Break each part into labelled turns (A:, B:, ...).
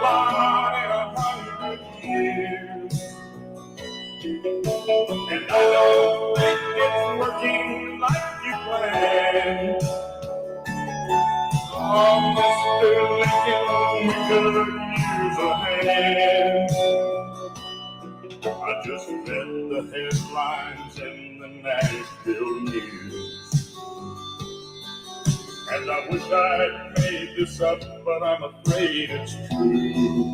A: not in 100 years. And I don't think it's working like you planned. Oh, Mr. Lincoln, we could use a hand. I just read the headlines in the Nashville News, and I wish I'd made this up, but I'm afraid it's true.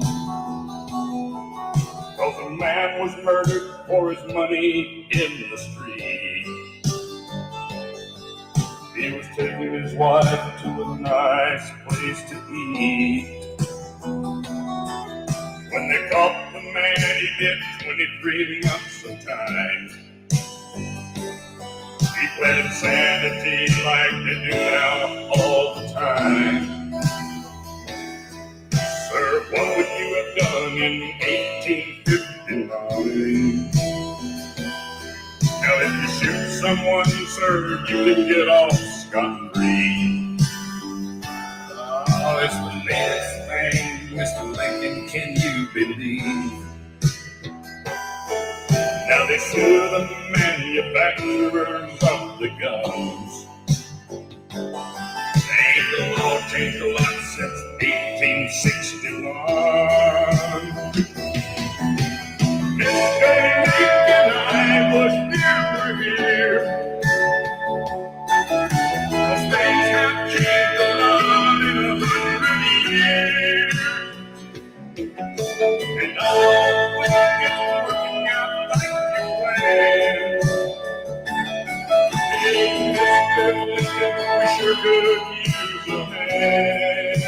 A: Cause a man was murdered for his money in the street. He was taking his wife to a nice place to eat. When they caught the man, he did 23 months of time. He pled insanity like they do now all the time. Sir, what would you have done in 1859? Now if you shoot someone, sir, you can get off scot-free. Oh, it's the latest thing, Mr. Lincoln, can you believe? Now they sue the manufacturers of the guns. Ain't the law changed a lot since 1861. Mr. Lincoln, I wish you were here. Cause things have changed a lot in 100 years. And I don't think it's working out like you planned. Hey, Mr. Lincoln, we sure could use a hand.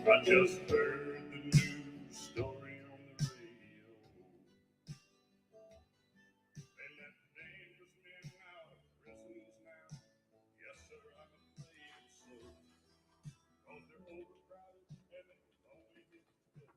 A: I just heard the news story on the radio. They let dangerous men out of prisons now. Yes, sir, I'm afraid so. Cause they're overcrowded and it only gets better.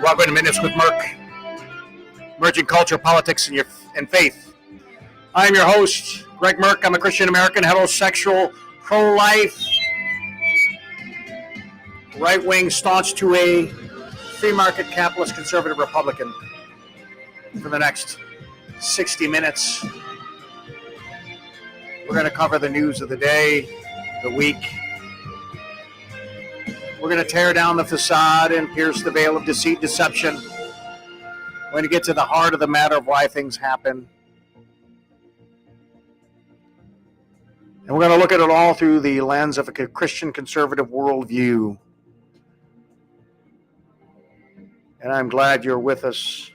A: Welcome to Minutes with Merk, Emerging Culture, Politics, and Faith. I'm your host, Greg Merk. I'm a Christian American, heterosexual, pro-life, right-wing, staunch to a free market, capitalist, conservative Republican. For the next 60 minutes, we're going to cover the news of the day, the week. We're going to tear down the facade and pierce the veil of deceit, deception. We're going to get to the heart of the matter of why things happen. And we're going to look at it all through the lens of a Christian conservative worldview. And I'm glad you're with us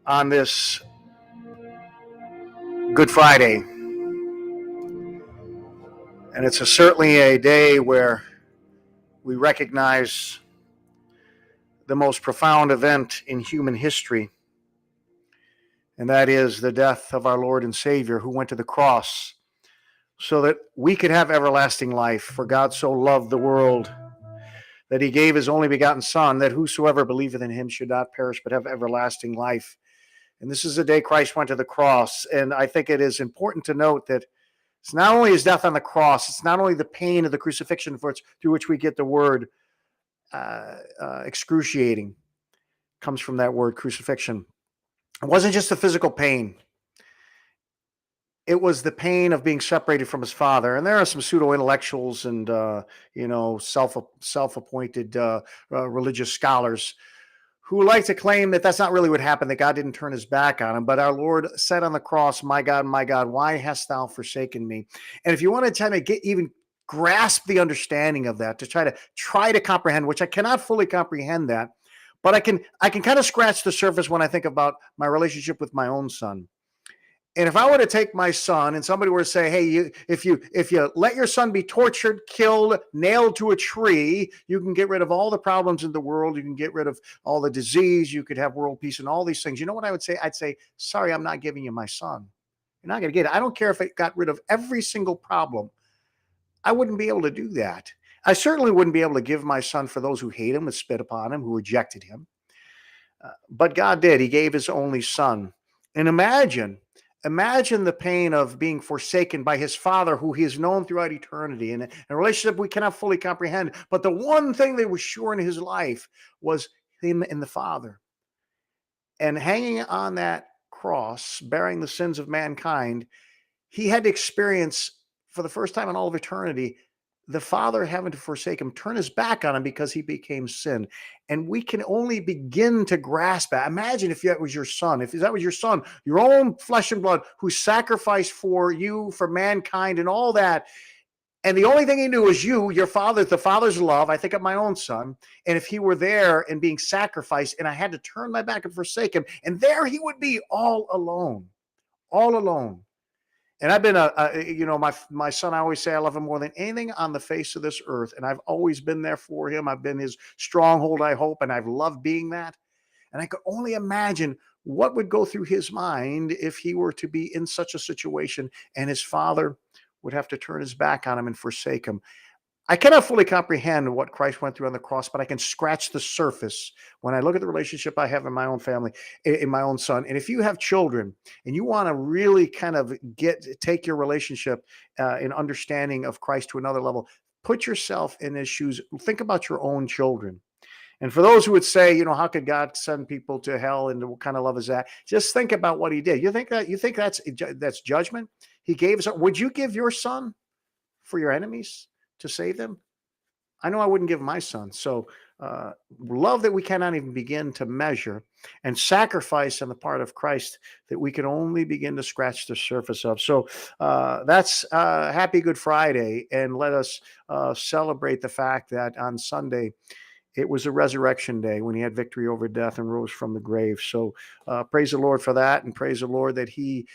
A: on this Good Friday. And it's certainly a day where we recognize the most profound event in human history, and that is the death of our Lord and Savior, who went to the cross so that we could have everlasting life. For God so loved the world that he gave his only begotten Son, that whosoever believeth in him should not perish but have everlasting life. And this is the day Christ went to the cross. And I think it is important to note that It's not only his death on the cross, it's not only the pain of the crucifixion through which we get the word excruciating, comes from that word crucifixion. It wasn't just the physical pain. It was the pain of being separated from his father. And there are some pseudo intellectuals and self-appointed religious scholars who like to claim that that's not really what happened, that God didn't turn his back on him. But our Lord said on the cross, my God, why hast thou forsaken me? And if you want to kind of even grasp the understanding of that, to try to comprehend, which I cannot fully comprehend that, but I can kind of scratch the surface when I think about my relationship with my own son. And if I were to take my son and somebody were to say, hey, if you let your son be tortured, killed, nailed to a tree, you can get rid of all the problems in the world. You can get rid of all the disease. You could have world peace and all these things. You know what I would say? I'd say, sorry, I'm not giving you my son. You're not going to get it. I don't care if it got rid of every single problem. I wouldn't be able to do that. I certainly wouldn't be able to give my son for those who hate him and spit upon him, who rejected him. But God did. He gave his only son. And imagine the pain of being forsaken by his father, who he has known throughout eternity, and a relationship we cannot fully comprehend. But the one thing that was sure in his life was him and the Father. And hanging on that cross, bearing the sins of mankind, he had to experience, for the first time in all of eternity, the Father having to forsake him, turn his back on him because he became sin. And we can only begin to grasp that. Imagine if that was your son, your own flesh and blood, who sacrificed for you, for mankind and all that. And the only thing he knew was your father, the Father's love. I think of my own son. And if he were there and being sacrificed and I had to turn my back and forsake him, and there he would be all alone. And I've been my son, I always say I love him more than anything on the face of this earth. And I've always been there for him. I've been his stronghold, I hope. And I've loved being that. And I could only imagine what would go through his mind if he were to be in such a situation and his father would have to turn his back on him and forsake him. I cannot fully comprehend what Christ went through on the cross, but I can scratch the surface when I look at the relationship I have in my own family, in my own son. And if you have children and you want to really kind of take your relationship in understanding of Christ to another level, put yourself in his shoes. Think about your own children. And for those who would say, how could God send people to hell and what kind of love is that? Just think about what he did. You think that's judgment? He gave us. Would you give your son for your enemies to save them? I know I wouldn't give my son. So love that we cannot even begin to measure, and sacrifice on the part of Christ that we can only begin to scratch the surface of. So that's Happy Good Friday. And let us celebrate the fact that on Sunday, it was a resurrection day when he had victory over death and rose from the grave. So praise the Lord for that. And praise the Lord that he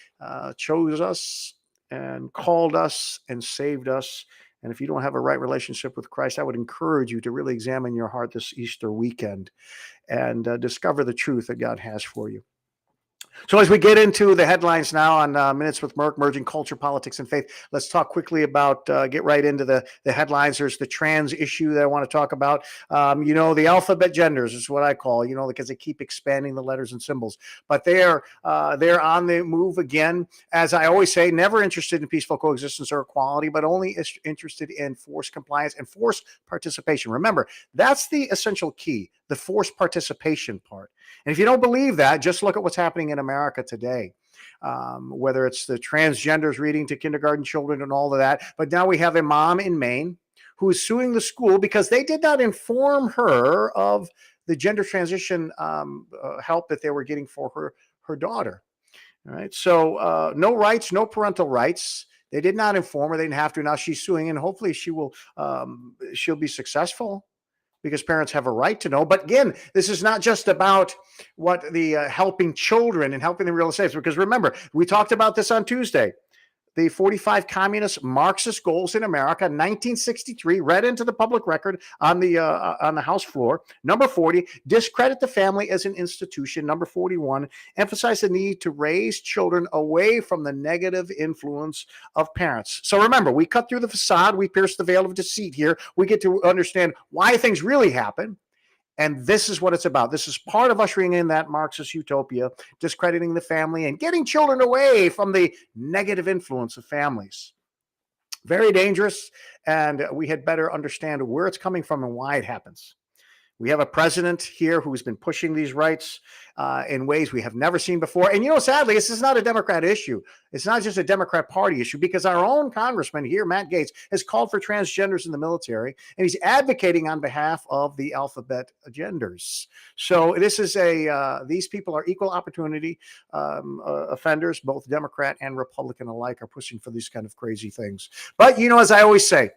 A: chose us and called us and saved us. And if you don't have a right relationship with Christ, I would encourage you to really examine your heart this Easter weekend and discover the truth that God has for you. So as we get into the headlines now on Minutes with Merk, merging culture, politics, and faith, let's talk quickly about, get right into the headlines. There's the trans issue that I want to talk about. The alphabet genders is what I call, because they keep expanding the letters and symbols. But they're on the move again. As I always say, never interested in peaceful coexistence or equality, but only interested in forced compliance and forced participation. Remember, that's the essential key, the forced participation part. And if you don't believe that, just look at what's happening in America today, whether it's the transgenders reading to kindergarten children and all of that. But now we have a mom in Maine who is suing the school because they did not inform her of the gender transition help that they were getting for her daughter. All right. So no rights, no parental rights. They did not inform her. They didn't have to. Now she's suing, and hopefully she'll be successful, because parents have a right to know. But again, this is not just about what the helping children and helping them realize safe. Because remember, we talked about this on Tuesday. The 45 communist Marxist goals in America, 1963, read into the public record on the House floor. Number 40, discredit the family as an institution. Number 41, emphasize the need to raise children away from the negative influence of parents. So remember, we cut through the facade. We pierce the veil of deceit here. We get to understand why things really happen. And this is what it's about. This is part of ushering in that Marxist utopia, discrediting the family and getting children away from the negative influence of families. Very dangerous, and we had better understand where it's coming from and why it happens. We have a president here who's been pushing these rights in ways we have never seen before. And, sadly, this is not a Democrat issue. It's not just a Democrat Party issue, because our own congressman here, Matt Gaetz, has called for transgenders in the military, and he's advocating on behalf of the alphabet genders. So this is these people are equal opportunity offenders. Both Democrat and Republican alike are pushing for these kind of crazy things. But, as I always say,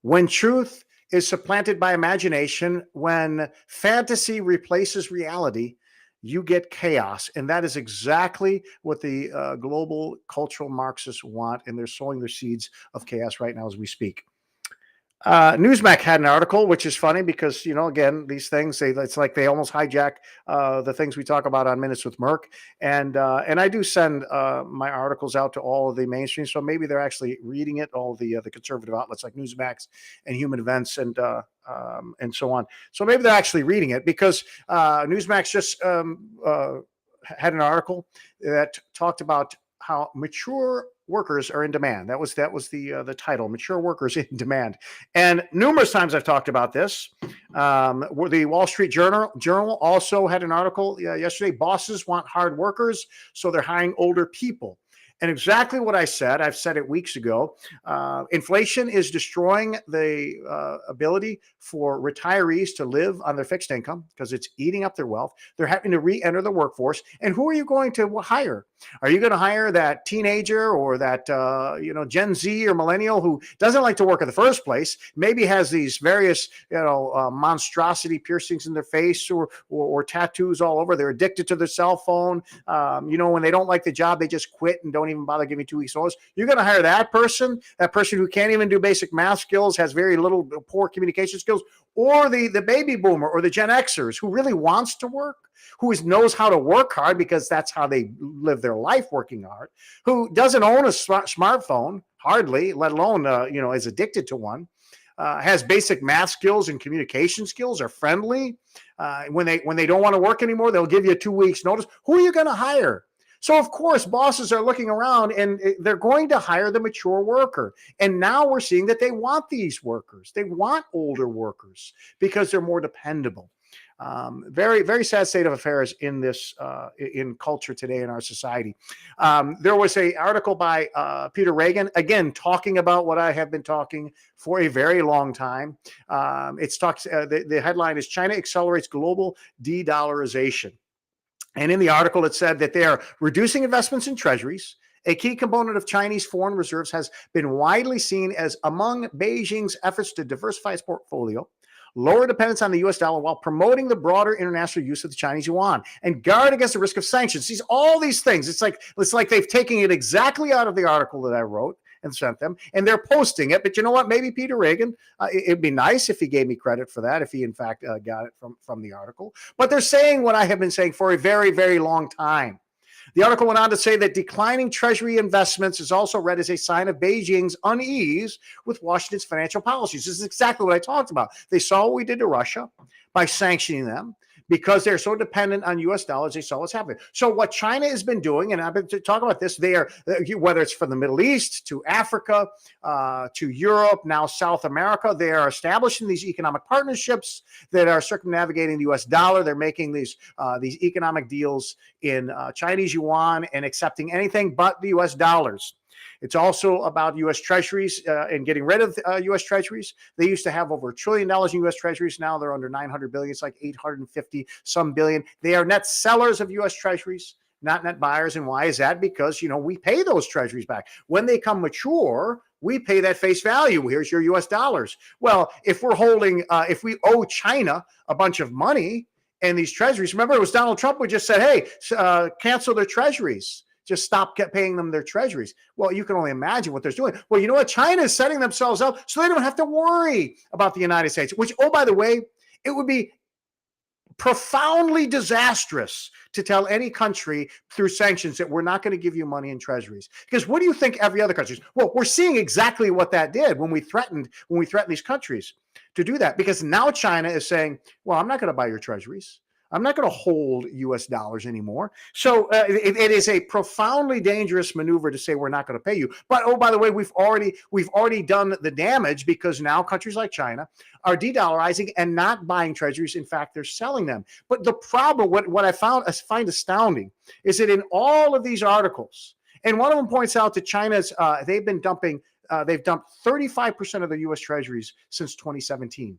A: when truth is supplanted by imagination, when fantasy replaces reality, you get chaos. And that is exactly what the global cultural Marxists want. And they're sowing their seeds of chaos right now as we speak. Newsmax had an article, which is funny because, again, these things, it's like they almost hijack the things we talk about on Minutes with Merk. And I do send my articles out to all of the mainstream, so maybe they're actually reading it, all the conservative outlets like Newsmax and Human Events and so on. So maybe they're actually reading it, because Newsmax just had an article that talked about how mature workers are in demand. That was the title, Mature Workers in Demand. And numerous times I've talked about this. The Wall Street Journal also had an article yesterday. Bosses want hard workers, so they're hiring older people. And exactly what I said, I've said it weeks ago. Inflation is destroying the ability for retirees to live on their fixed income because it's eating up their wealth. They're having to re-enter the workforce. And who are you going to hire? Are you going to hire that teenager or that Gen Z or millennial who doesn't like to work in the first place, maybe has these various monstrosity piercings in their face or tattoos all over? They're addicted to their cell phone. When they don't like the job, they just quit and don't even bother giving 2 weeks notice. You're going to hire that person who can't even do basic math skills, has very little poor communication skills, or the baby boomer or the Gen Xers who really wants to work, who knows how to work hard because that's how they live their life, working hard, who doesn't own a smartphone, hardly, let alone, is addicted to one, has basic math skills and communication skills, are friendly. When they don't want to work anymore, they'll give you 2 weeks notice. Who are you going to hire? So, of course, bosses are looking around and they're going to hire the mature worker. And now we're seeing that they want these workers. They want older workers because they're more dependable. Very, very sad state of affairs in this in culture today in our society. There was an article by Peter Reagan, again, talking about what I have been talking for a very long time. The headline is China Accelerates Global De-Dollarization. And in the article, it said that they are reducing investments in treasuries. A key component of Chinese foreign reserves has been widely seen as among Beijing's efforts to diversify its portfolio, lower dependence on the U.S. dollar while promoting the broader international use of the Chinese yuan, and guard against the risk of sanctions. All these things. It's like they've taken it exactly out of the article that I wrote and sent them, and they're posting it. But you know what? Maybe Peter Reagan, it'd be nice if he gave me credit for that, if he in fact got it from the article. But they're saying what I have been saying for a very, very long time. The article went on to say that declining Treasury investments is also read as a sign of Beijing's unease with Washington's financial policies. This is exactly what I talked about. They saw what we did to Russia by sanctioning them. Because they're so dependent on U.S. dollars, they saw what's happening. So what China has been doing, and I've been talking about this, whether it's from the Middle East to Africa, to Europe, now South America, they are establishing these economic partnerships that are circumnavigating the U.S. dollar. They're making these economic deals in Chinese yuan and accepting anything but the U.S. dollars. It's also about U.S. Treasuries and getting rid of U.S. Treasuries. They used to have over $1 trillion in U.S. Treasuries. Now they're under $900 billion. It's like 850 some billion. They are net sellers of U.S. Treasuries, not net buyers. And why is that? Because, we pay those Treasuries back. When they come mature, we pay that face value. Here's your U.S. dollars. Well, if if we owe China a bunch of money and these Treasuries, remember it was Donald Trump who just said, hey, cancel their Treasuries. Just stop paying them their treasuries. Well, you can only imagine what they're doing. Well, you know what? China is setting themselves up so they don't have to worry about the United States, which, oh, by the way, it would be profoundly disastrous to tell any country through sanctions that we're not going to give you money in treasuries. Because what do you think every other country is? Well, we're seeing exactly what that did when we threatened these countries to do that. Because now China is saying, well, I'm not going to buy your treasuries. I'm not going to hold US dollars anymore. So it is a profoundly dangerous maneuver to say we're not going to pay you. But oh, by the way, we've already done the damage, because now countries like China are de-dollarizing and not buying treasuries. In fact, they're selling them. But the problem, what I find astounding, is that in all of these articles, and one of them points out that China's they've dumped 35% of their U.S. treasuries since 2017.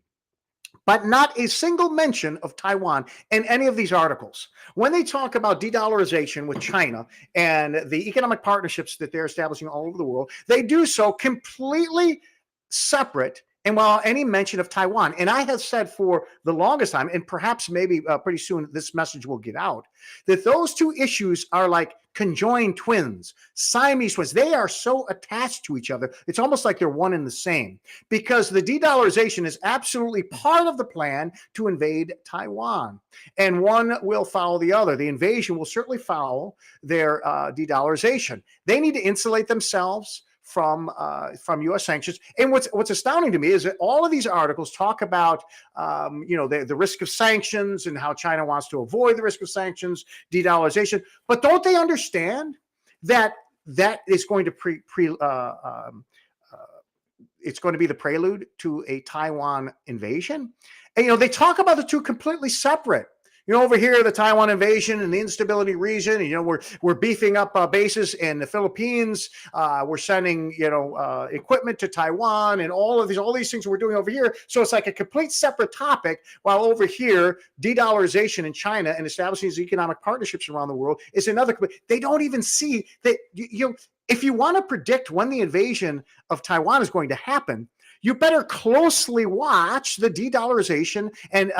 A: But not a single mention of Taiwan in any of these articles. When they talk about de-dollarization with China and the economic partnerships that they're establishing all over the world, they do so completely separate and without any mention of Taiwan. And I have said for the longest time, and perhaps maybe pretty soon this message will get out, that those two issues are like conjoined twins, Siamese twins. They are so attached to each other. It's almost like they're one and the same, because the de-dollarization is absolutely part of the plan to invade Taiwan. And one will follow the other. The invasion will certainly follow their de-dollarization. They need to insulate themselves from U.S. sanctions. And what's astounding to me is that all of these articles talk about the risk of sanctions and how China wants to avoid the risk of sanctions, de-dollarization. But don't they understand that is going to it's going to be the prelude to a Taiwan invasion? And they talk about the two completely separate. Over here, the Taiwan invasion and the instability region, we're beefing up bases in the Philippines. We're sending, equipment to Taiwan, and all these things we're doing over here. So it's like a complete separate topic, while over here, de-dollarization in China and establishing these economic partnerships around the world is another. They don't even see that, if you want to predict when the invasion of Taiwan is going to happen, you better closely watch the de-dollarization and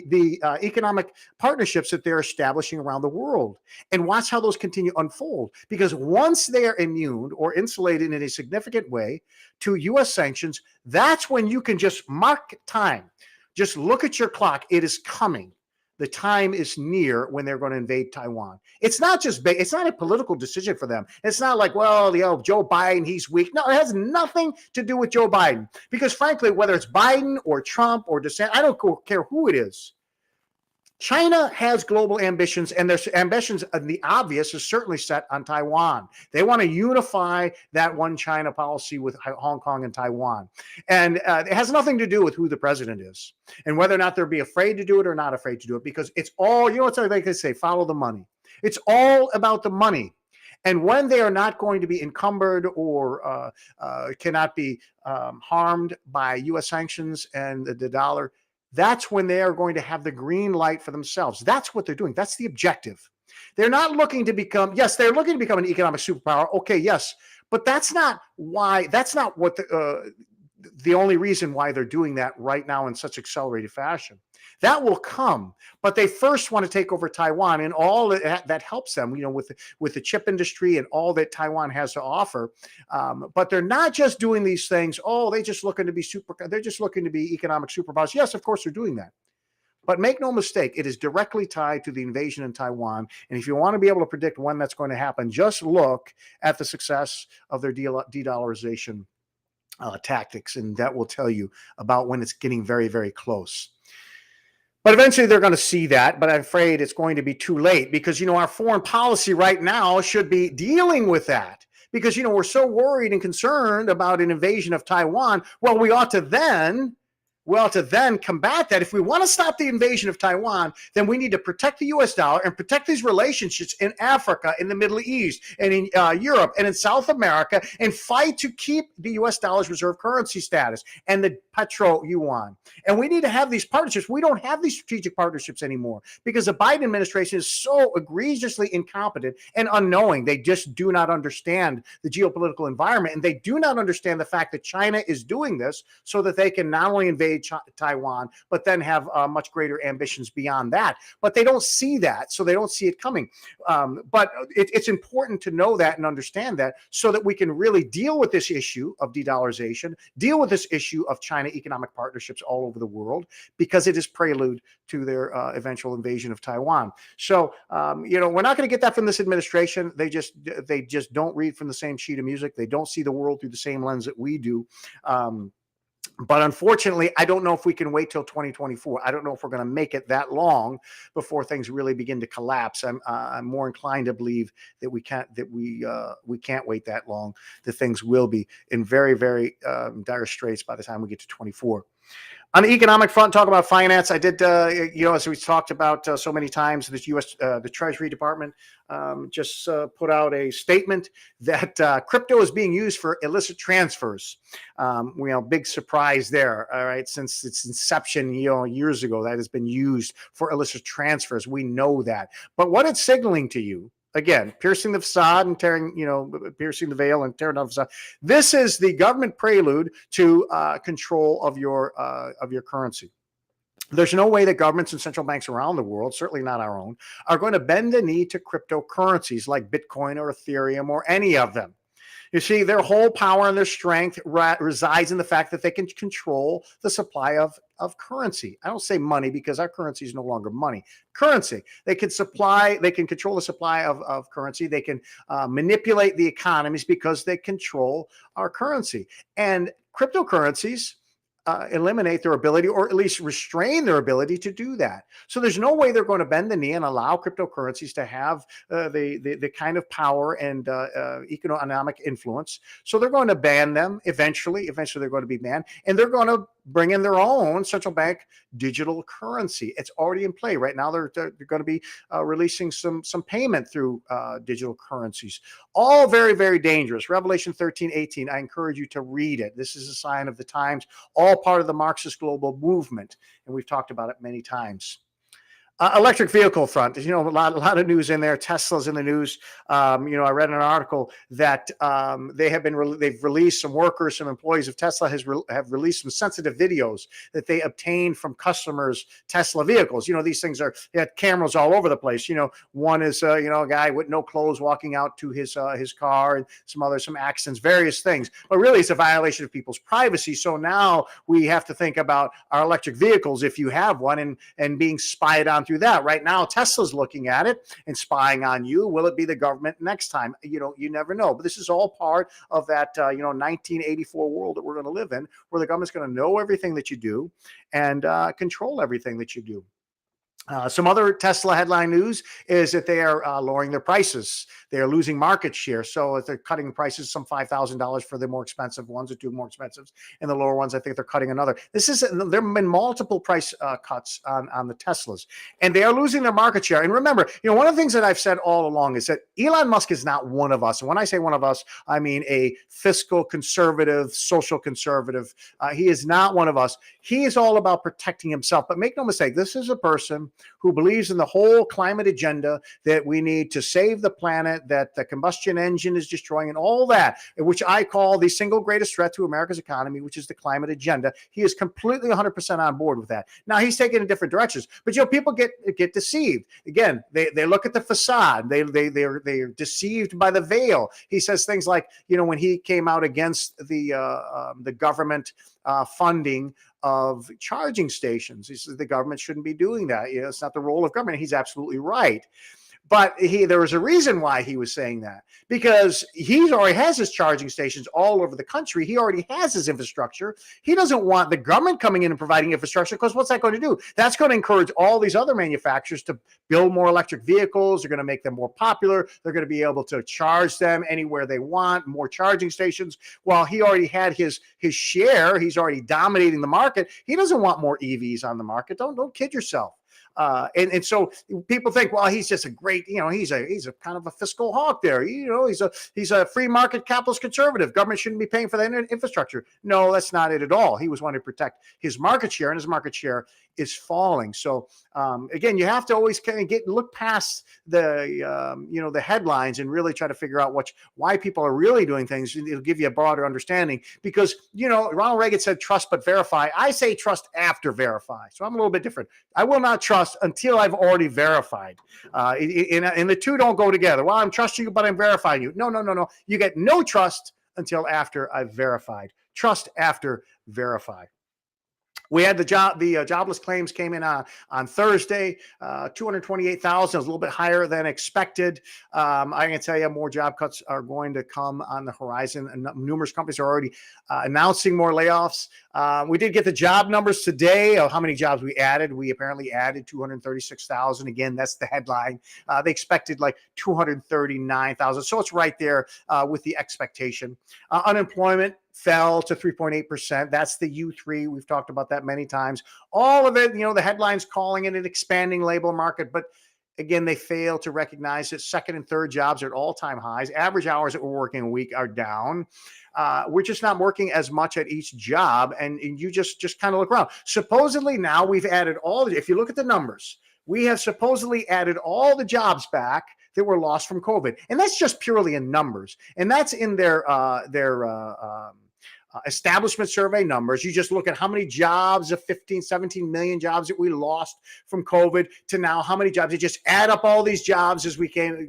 A: the economic partnerships that they're establishing around the world, and watch how those continue to unfold. Because once they are immune or insulated in a significant way to U.S. sanctions, that's when you can just mark time. Just look at your clock. It is coming. The time is near when they're going to invade Taiwan. It's not a political decision for them. It's not like, well, Joe Biden, he's weak. No, it has nothing to do with Joe Biden. Because frankly, whether it's Biden or Trump or DeSantis, I don't care who it is. China has global ambitions, and their ambitions, the obvious, is certainly set on Taiwan. They want to unify that one China policy with Hong Kong and Taiwan. And it has nothing to do with who the president is and whether or not they'll be afraid to do it or not afraid to do it, because it's all, what's like they say, follow the money. It's all about the money. And when they are not going to be encumbered or cannot be harmed by U.S. sanctions and the dollar, that's when they are going to have the green light for themselves. That's what they're doing. That's the objective. They're not looking to become, yes, they're looking to become an economic superpower. Okay, yes. But that's not what the only reason why they're doing that right now in such accelerated fashion. That will come, but they first want to take over Taiwan and all that helps them, with the chip industry and all that Taiwan has to offer. But they're not just doing these things. Oh, they're just looking to be economic superpowers. Yes, of course they're doing that. But make no mistake, it is directly tied to the invasion in Taiwan. And if you want to be able to predict when that's going to happen, just look at the success of their de-dollarization tactics, and that will tell you about when it's getting very, very close. But eventually they're going to see that, but I'm afraid it's going to be too late, because, our foreign policy right now should be dealing with that, because, we're so worried and concerned about an invasion of Taiwan. Well, we ought to then combat that. If we want to stop the invasion of Taiwan, then we need to protect the U.S. dollar and protect these relationships in Africa, in the Middle East, and in Europe, and in South America, and fight to keep the U.S. dollar's reserve currency status and the petro yuan. And we need to have these partnerships. We don't have these strategic partnerships anymore because the Biden administration is so egregiously incompetent and unknowing. They just do not understand the geopolitical environment, and they do not understand the fact that China is doing this so that they can not only invade Taiwan, but then have much greater ambitions beyond that. But they don't see that, so they don't see it coming. But it's important to know that and understand that, so that we can really deal with this issue of de-dollarization, deal with this issue of China economic partnerships all over the world, because it is prelude to their eventual invasion of Taiwan. So, we're not going to get that from this administration. They just don't read from the same sheet of music. They don't see the world through the same lens that we do. But unfortunately, I don't know if we can wait till 2024. I don't know if we're going to make it that long before things really begin to collapse. I'm more inclined to believe that we can't wait that long. That things will be in very, very dire straits by the time we get to 24. On the economic front, talk about finance. I did, as we talked about so many times, the Treasury Department just put out a statement that crypto is being used for illicit transfers. Big surprise there. All right, since its inception, years ago, that has been used for illicit transfers. We know that. But what it's signaling to you, again, piercing the facade and piercing the veil and tearing down the facade. This is the government prelude to control of your currency. There's no way that governments and central banks around the world, certainly not our own, are going to bend the knee to cryptocurrencies like Bitcoin or Ethereum or any of them. You see, their whole power and their strength resides in the fact that they can control the supply of currency. I don't say money because our currency is no longer money. Currency. They can control the supply of currency. They can manipulate the economies because they control our currency. And cryptocurrencies eliminate their ability, or at least restrain their ability to do that. So there's no way they're going to bend the knee and allow cryptocurrencies to have the kind of power and economic influence. So they're going to ban them eventually. Eventually, they're going to be banned, and they're going to bring in their own central bank digital currency. It's already in play right now. They're going to be releasing some payment through digital currencies. All very, very dangerous. Revelation 13:18. I encourage you to read it. This is a sign of the times. All part of the Marxist global movement, and we've talked about it many times. Electric vehicle front, a lot of news in there. Tesla's in the news. I read an article that they've released some workers, some employees of Tesla have released some sensitive videos that they obtained from customers' Tesla vehicles. These things they had cameras all over the place. One is a guy with no clothes walking out to his car, and some accidents, various things. But really, it's a violation of people's privacy. So now we have to think about our electric vehicles, if you have one, and being spied on through that. Right now, Tesla's looking at it and spying on you. Will it be the government next time? You never know. But this is all part of that 1984 world that we're going to live in, where the government's going to know everything that you do and control everything that you do. Some other Tesla headline news is that they are lowering their prices. They are losing market share. So if they're cutting prices, some $5,000 for the more expensive ones, or two more expensive, and the lower ones, I think they're cutting another. There have been multiple price cuts on the Teslas, and they are losing their market share. And remember, one of the things that I've said all along is that Elon Musk is not one of us. And when I say one of us, I mean a fiscal conservative, social conservative. He is not one of us. He is all about protecting himself. But make no mistake, this is a person who believes in the whole climate agenda, that we need to save the planet, that the combustion engine is destroying, and all that, which I call the single greatest threat to America's economy, which is the climate agenda. He is completely 100% on board with that. Now, he's taken in different directions, but people get deceived. Again, they look at the facade. They're deceived by the veil. He says things like, when he came out against the government funding of charging stations, he says the government shouldn't be doing that. It's not the role of government. He's absolutely right. But there was a reason why he was saying that, because he already has his charging stations all over the country. He already has his infrastructure. He doesn't want the government coming in and providing infrastructure, because what's that going to do? That's going to encourage all these other manufacturers to build more electric vehicles. They're going to make them more popular. They're going to be able to charge them anywhere they want, more charging stations. While he already had his share, he's already dominating the market. He doesn't want more EVs on the market. Don't kid yourself. And so people think, well, he's just a great, he's a kind of a fiscal hawk there. He's a free market capitalist conservative. Government shouldn't be paying for that infrastructure. No, that's not it at all. He was wanting to protect his market share, and his market share is falling. So again, you have to always kind of look past the headlines and really try to figure out why people are really doing things. It'll give you a broader understanding, because Ronald Reagan said trust but verify. I say trust after verify. So I'm a little bit different. I will not trust until I've already verified. And the two don't go together. Well, I'm trusting you, but I'm verifying you. No. You get no trust until after I've verified. Trust after verify. We had the jobless claims came in on Thursday, 228,000, was a little bit higher than expected. I can tell you more job cuts are going to come on the horizon, and numerous companies are already announcing more layoffs. We did get the job numbers today of how many jobs we added. We apparently added 236,000. Again, that's the headline. They expected like 239,000. So it's right there with the expectation. Unemployment fell to 3.8%. That's the U3. We've talked about that many times. All of it, the headlines calling it an expanding labor market, but again, they fail to recognize that second and third jobs are at all-time highs. Average hours that we're working a week are down. We're just not working as much at each job, and you just kind of look around. Supposedly now we've added if you look at the numbers, we have supposedly added all the jobs back that were lost from COVID. And that's just purely in numbers. And that's in their establishment survey numbers. You just look at how many jobs of 15, 17 million jobs that we lost from COVID to now how many jobs. You just add up all these jobs as we came,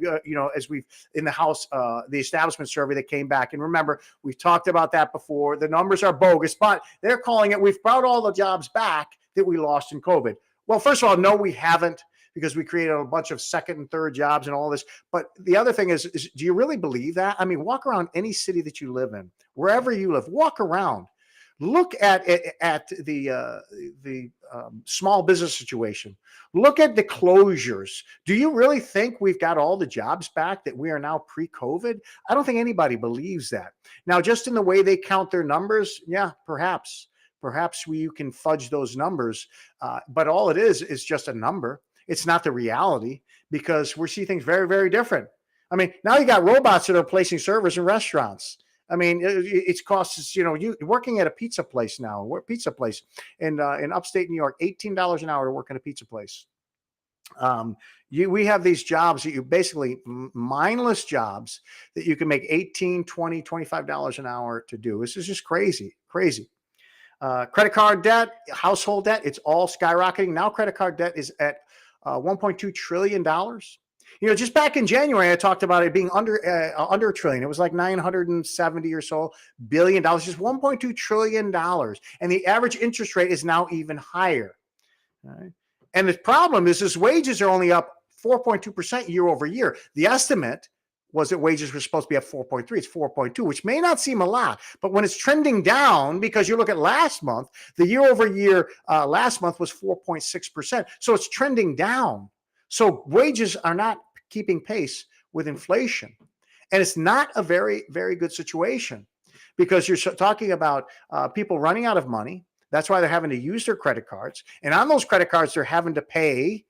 A: as we've in the house, the establishment survey that came back. And remember, we've talked about that before. The numbers are bogus, but they're calling it, we've brought all the jobs back that we lost in COVID. Well, first of all, no, we haven't, because we created a bunch of second and third jobs and all this. But the other thing is do you really believe that? I mean, walk around any city that you live in, wherever you live, walk around, look at the small business situation. Look at the closures. Do you really think we've got all the jobs back that we are now pre-COVID? I don't think anybody believes that. Now, just in the way they count their numbers, yeah, perhaps you can fudge those numbers. But all it is just a number. It's not the reality, because we see things very, very different. I mean, now you got robots that are placing servers in restaurants. I mean, it's costs, you working at a pizza place now, in upstate New York, $18 an hour to work in a pizza place. We have these jobs that you basically mindless jobs that you can make $18, $20, $25 an hour to do. This is just crazy. Credit card debt, household debt, it's all skyrocketing. Now credit card debt is at $1.2 trillion. Just back in January, I talked about it being under a trillion. It was like 970 or so billion dollars, just $1.2 trillion. And the average interest rate is now even higher. All right? And the problem is wages are only up 4.2% year over year. The estimate was that wages were supposed to be up 4.3. It's 4.2, which may not seem a lot, but when it's trending down, because you look at last month, the year over year last month was 4.6%. So it's trending down. So wages are not keeping pace with inflation. And it's not a very, very good situation, because you're talking about people running out of money. That's why they're having to use their credit cards. And on those credit cards, they're having to pay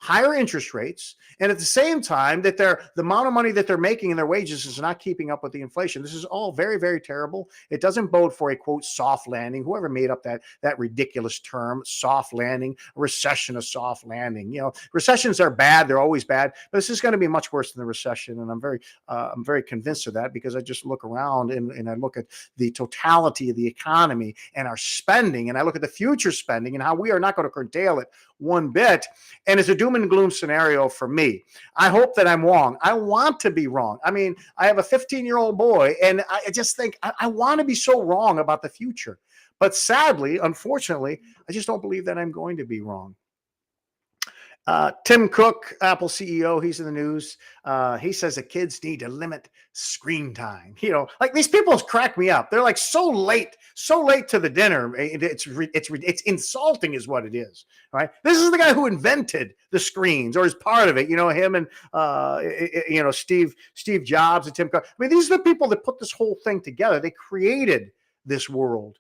A: higher interest rates, and at the same time that the amount of money that they're making in their wages is not keeping up with the inflation. This is all very, very terrible. It doesn't bode for a quote soft landing. Whoever made up that ridiculous term, soft landing, a recession, a soft landing. Recessions are bad; they're always bad. But this is going to be much worse than the recession, and I'm very convinced of that, because I just look around and I look at the totality of the economy and our spending, and I look at the future spending and how we are not going to curtail it one bit. And it's a doom and gloom scenario for me. I hope that I'm wrong. I want to be wrong. I mean, I have a 15-year-old boy, and I just think I want to be so wrong about the future. But sadly, unfortunately, I just don't believe that I'm going to be wrong. Tim Cook, Apple CEO, he's in the news. He says that kids need to limit screen time. Like, these people crack me up. They're like so late to the dinner. It's insulting is what it is. Right? This is the guy who invented the screens, or is part of it. Him and Steve Jobs and Tim Cook. I mean, these are the people that put this whole thing together. They created this world.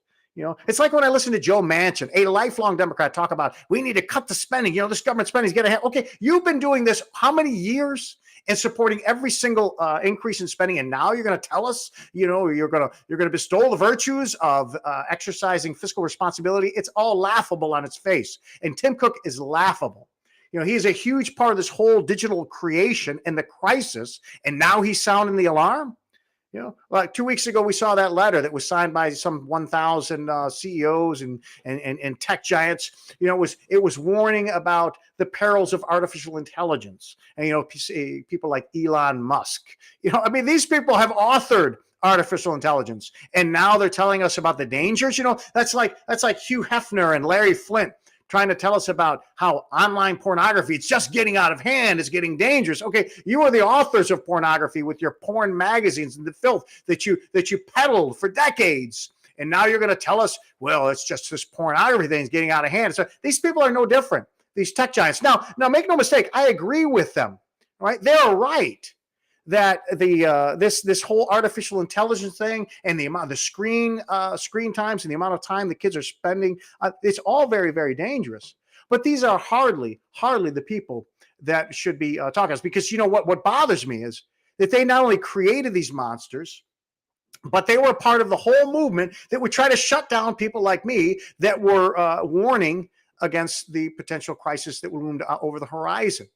A: It's like when I listen to Joe Manchin, a lifelong Democrat, talk about we need to cut the spending. This government spending is getting ahead. Okay, you've been doing this how many years and supporting every single increase in spending, and now you're going to tell us, you're going to bestow the virtues of exercising fiscal responsibility. It's all laughable on its face, and Tim Cook is laughable. He's a huge part of this whole digital creation and the crisis, and now he's sounding the alarm. Like 2 weeks ago, we saw that letter that was signed by some 1,000 CEOs and tech giants. It was warning about the perils of artificial intelligence. And, people like Elon Musk. I mean, these people have authored artificial intelligence. And now they're telling us about the dangers. That's like Hugh Hefner and Larry Flint trying to tell us about how online pornography, it's just getting out of hand, it's getting dangerous. Okay, you are the authors of pornography with your porn magazines and the filth that you peddled for decades. And now you're going to tell us, well, it's just this pornography thing is getting out of hand. So these people are no different, these tech giants. Now make no mistake, I agree with them, right? They're right that this whole artificial intelligence thing and the amount of the screen times and the amount of time the kids are spending, it's all very, very dangerous. But these are hardly the people that should be talking us, because what bothers me is that they not only created these monsters, but they were part of the whole movement that would try to shut down people like me that were warning against the potential crisis that loomed over the horizon.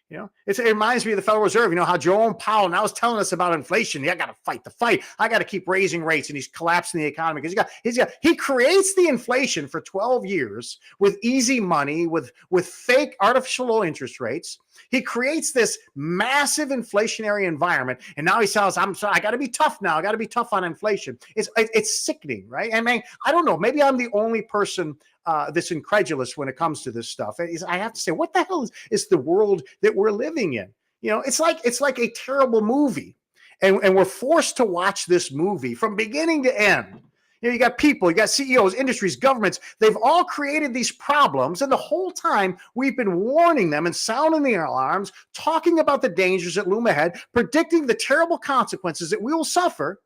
A: It reminds me of the Federal Reserve. How Jerome Powell now is telling us about inflation. Yeah, I got to fight the fight. I got to keep raising rates, and he's collapsing the economy because he creates the inflation for 12 years with easy money, with fake artificial low interest rates. He creates this massive inflationary environment, and now he says, "I'm sorry, I got to be tough now. I got to be tough on inflation." It's sickening, right? I mean, I don't know. Maybe I'm the only person that's incredulous when it comes to this stuff. I have to say, what the hell is the world that we're living in? It's like a terrible movie, and we're forced to watch this movie from beginning to end. You got people, you got CEOs, industries, governments. They've all created these problems, and the whole time we've been warning them and sounding the alarms, talking about the dangers that loom ahead, predicting the terrible consequences that we will suffer.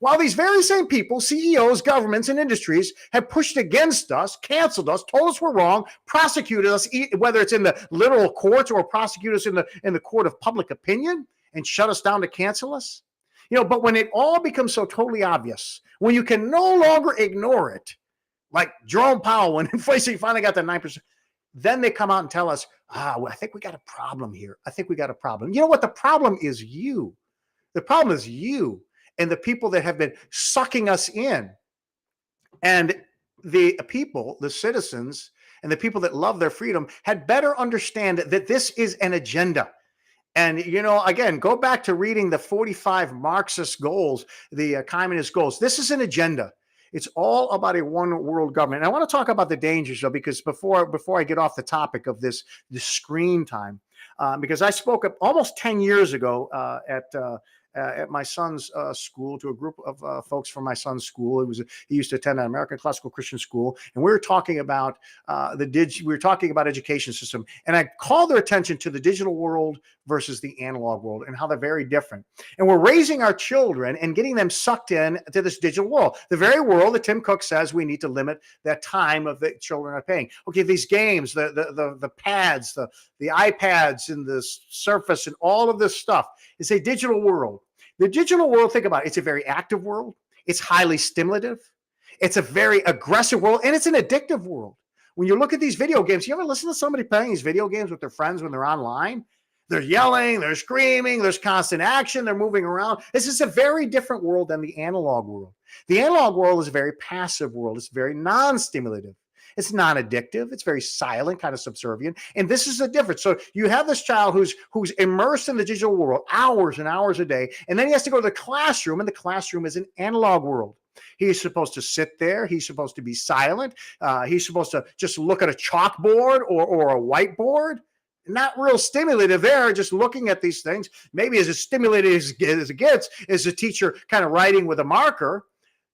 A: While these very same people, CEOs, governments, and industries, have pushed against us, canceled us, told us we're wrong, prosecuted us, whether it's in the literal courts or prosecute us in the court of public opinion and shut us down to cancel us. But when it all becomes so totally obvious, when you can no longer ignore it, like Jerome Powell, when inflation finally got to 9%, then they come out and tell us, well, I think we got a problem here. I think we got a problem. You know what? The problem is you. The problem is you and the people that have been sucking us in. And the people, the citizens, and the people that love their freedom had better understand that this is an agenda. And, again, go back to reading the 45 Marxist goals, the communist goals. This is an agenda. It's all about a one world government. And I want to talk about the dangers, though, because before I get off the topic of this screen time, because I spoke up almost 10 years ago at my son's school to a group of folks from my son's school. He used to attend an American Classical Christian school, and we were talking about education system, and I called their attention to the digital world versus the analog world and how they're very different. And we're raising our children and getting them sucked in to this digital world, the very world that Tim Cook says we need to limit that time of the children are paying. Okay, these games, the pads, the iPads, and the Surface, and all of this stuff is a digital world. The digital world, think about it, it's a very active world. It's highly stimulative. It's a very aggressive world, and it's an addictive world. When you look at these video games, you ever listen to somebody playing these video games with their friends when they're online? They're yelling, they're screaming, there's constant action, they're moving around. This is a very different world than the analog world. The analog world is a very passive world. It's very non-stimulative. It's non-addictive. It's very silent, kind of subservient. And this is the difference. So you have this child who's immersed in the digital world hours and hours a day, and then he has to go to the classroom, and the classroom is an analog world. He's supposed to sit there. He's supposed to be silent. He's supposed to just look at a chalkboard or a whiteboard. Not real stimulative there, just looking at these things. Maybe as stimulated as it gets is a teacher kind of writing with a marker.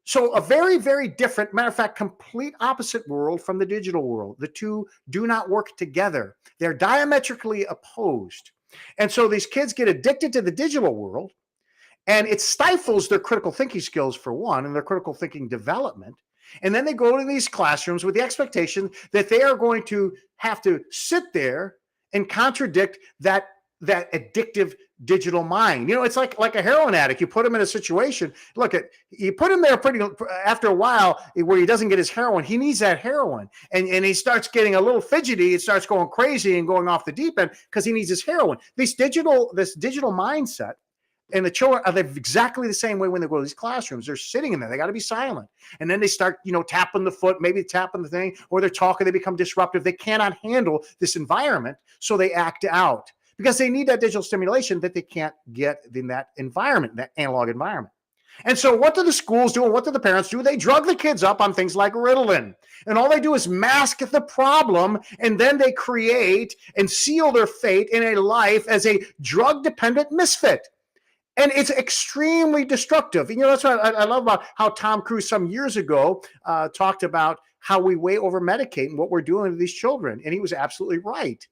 A: So a very, very different, matter of fact, complete opposite world from the digital world. The two do not work together. They're diametrically opposed. And so these kids get addicted to the digital world, and it stifles their critical thinking skills, for one, and their critical thinking development. And then they go to these classrooms with the expectation that they are going to have to sit there and contradict that addictive digital mind. It's like a heroin addict. You put him in a situation, you put him there after a while where he doesn't get his heroin. He needs that heroin. And he starts getting a little fidgety. It starts going crazy and going off the deep end because he needs his heroin. This digital mindset, and the children are exactly the same way when they go to these classrooms. They're sitting in there. They got to be silent. And then they start, tapping the foot, maybe tapping the thing, or they're talking. They become disruptive. They cannot handle this environment, so they act out because they need that digital stimulation that they can't get in that environment, that analog environment. And so what do the schools do and what do the parents do? They drug the kids up on things like Ritalin. And all they do is mask the problem, and then they create and seal their fate in a life as a drug-dependent misfit. And it's extremely destructive. And, that's what I love about how Tom Cruise some years ago talked about how we way over medicate and what we're doing to these children. And he was absolutely right.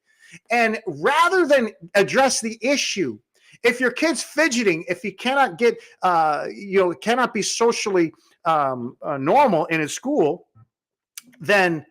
A: And rather than address the issue, if your kid's fidgeting, if he cannot get, cannot be socially normal in his school, then